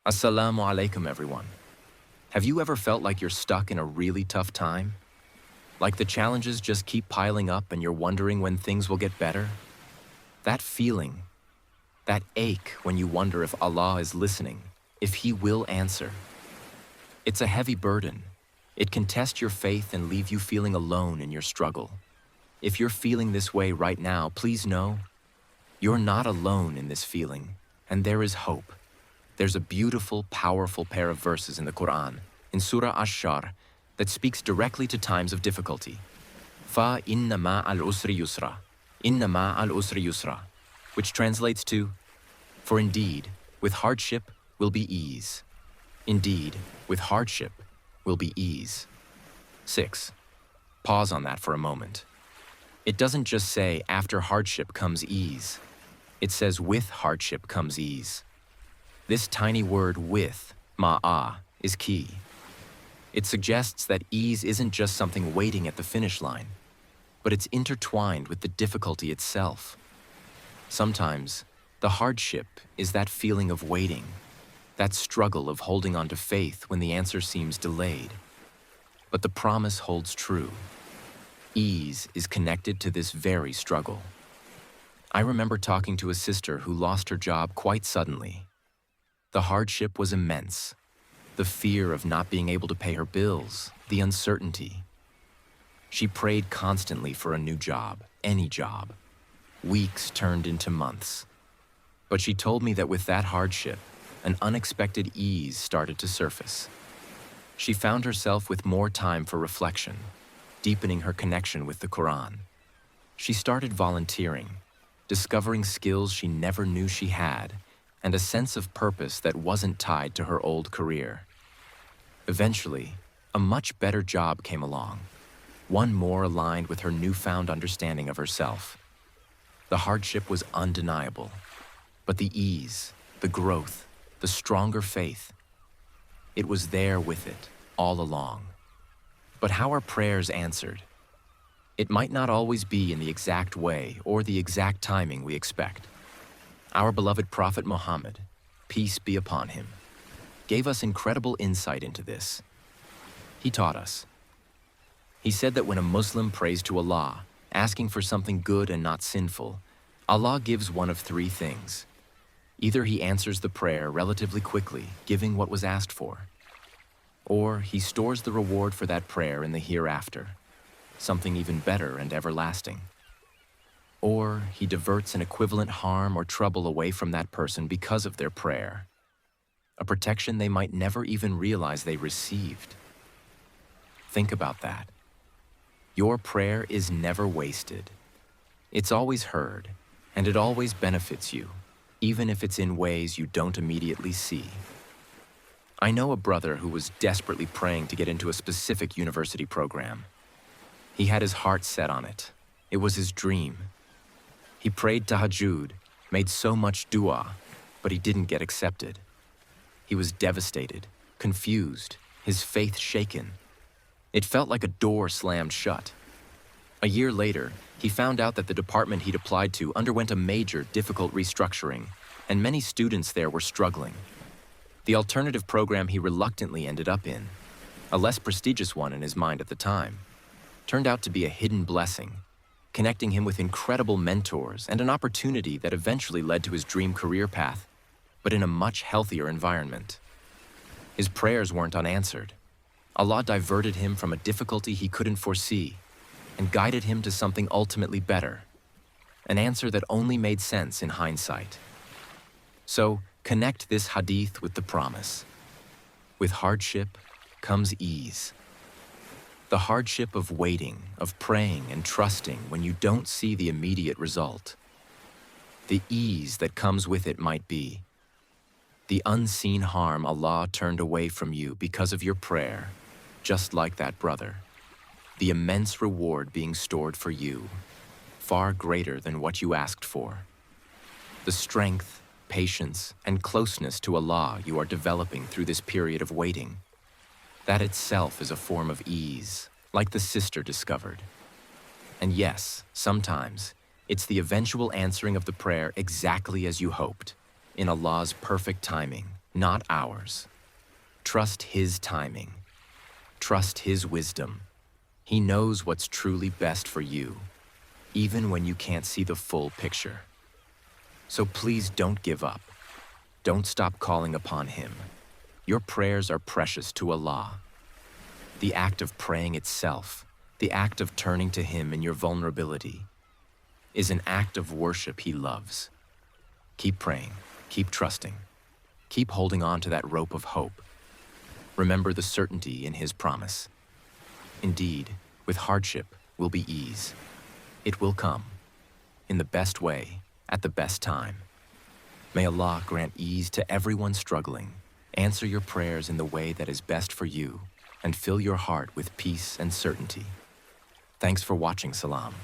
Assalamu alaikum, everyone. Have you ever felt like you're stuck in a really tough time? Like the challenges just keep piling up and you're wondering when things will get better? That feeling, that ache when you wonder if Allah is listening, if He will answer. It's a heavy burden. It can test your faith and leave you feeling alone in your struggle. If you're feeling this way right now, please know you're not alone in this feeling, and there is hope. There's a beautiful, powerful pair of verses in the Quran, in Surah Ash-Sharh, that speaks directly to times of difficulty. Fa inna ma'al usri yusra, inna ma'al usri yusra, which translates to, for indeed, with hardship will be ease. Indeed, with hardship will be ease. 6. Pause on that for a moment. It doesn't just say after hardship comes ease. It says with hardship comes ease. This tiny word with, ma'a, is key. It suggests that ease isn't just something waiting at the finish line, but it's intertwined with the difficulty itself. Sometimes, the hardship is that feeling of waiting, that struggle of holding on to faith when the answer seems delayed. But the promise holds true. Ease is connected to this very struggle. I remember talking to a sister who lost her job quite suddenly. The hardship was immense. The fear of not being able to pay her bills, the uncertainty. She prayed constantly for a new job, any job. Weeks turned into months. But she told me that with that hardship, an unexpected ease started to surface. She found herself with more time for reflection, deepening her connection with the Quran. She started volunteering, discovering skills she never knew she had, and a sense of purpose that wasn't tied to her old career. Eventually, a much better job came along, one more aligned with her newfound understanding of herself. The hardship was undeniable, but the ease, the growth, the stronger faith, it was there with it all along. But how are prayers answered? It might not always be in the exact way or the exact timing we expect. Our beloved Prophet Muhammad, peace be upon him, gave us incredible insight into this. He taught us. He said that when a Muslim prays to Allah, asking for something good and not sinful, Allah gives one of three things. Either He answers the prayer relatively quickly, giving what was asked for, or He stores the reward for that prayer in the hereafter, something even better and everlasting. Or He diverts an equivalent harm or trouble away from that person because of their prayer, a protection they might never even realize they received. Think about that. Your prayer is never wasted. It's always heard, and it always benefits you, even if it's in ways you don't immediately see. I know a brother who was desperately praying to get into a specific university program. He had his heart set on it. It was his dream. He prayed tahajjud, made so much dua, but he didn't get accepted. He was devastated, confused, his faith shaken. It felt like a door slammed shut. A year later, he found out that the department he'd applied to underwent a major, difficult restructuring, and many students there were struggling. The alternative program he reluctantly ended up in, a less prestigious one in his mind at the time, turned out to be a hidden blessing, connecting him with incredible mentors and an opportunity that eventually led to his dream career path, but in a much healthier environment. His prayers weren't unanswered. Allah diverted him from a difficulty he couldn't foresee and guided him to something ultimately better, an answer that only made sense in hindsight. So, connect this hadith with the promise. With hardship comes ease. The hardship of waiting, of praying and trusting when you don't see the immediate result. The ease that comes with it might be the unseen harm Allah turned away from you because of your prayer, just like that brother. The immense reward being stored for you, far greater than what you asked for. The strength, patience, and closeness to Allah you are developing through this period of waiting. That itself is a form of ease, like the sister discovered. And yes, sometimes, it's the eventual answering of the prayer exactly as you hoped, in Allah's perfect timing. not ours. Trust His timing. Trust His wisdom. He knows what's truly best for you, even when you can't see the full picture. So please don't give up. Don't stop calling upon Him. Your prayers are precious to Allah. The act of praying itself, the act of turning to Him in your vulnerability, is an act of worship He loves. Keep praying, keep trusting, keep holding on to that rope of hope. Remember the certainty in His promise. Indeed, with hardship will be ease. It will come, in the best way, at the best time. May Allah grant ease to everyone struggling, answer your prayers in the way that is best for you, and fill your heart with peace and certainty. Thanks for watching, Salam.